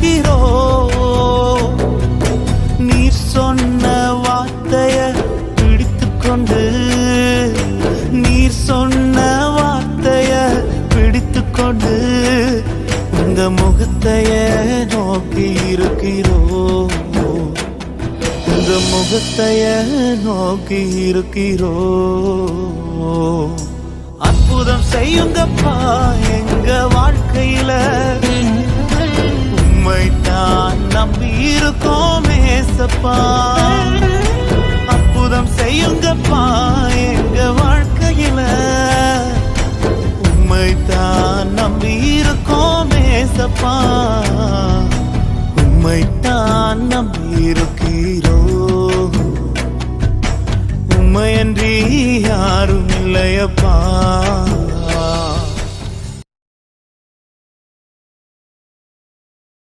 இருக்கிறோம். நீர் சொன்ன வார்த்தைய பிடித்துக்கொண்டு, நீர் சொன்ன வார்த்தைய பிடித்துக்கொண்டு இந்த முகத்தைய நோக்கி இருக்கிறோம். இந்த முகத்தைய நோக்கி இருக்கிறோம். அற்புதம் செய்யுங்கப்பா எங்க வாழ்க்கையில, உம்மைத்தான் நம்பி இருக்கோம் ஏசப்பா. அற்புதம் செய்யுங்கப்பா எங்க வாழ்க்கையில, உம்மைத்தான் நம்பி இருக்கோம் ஏசப்பா.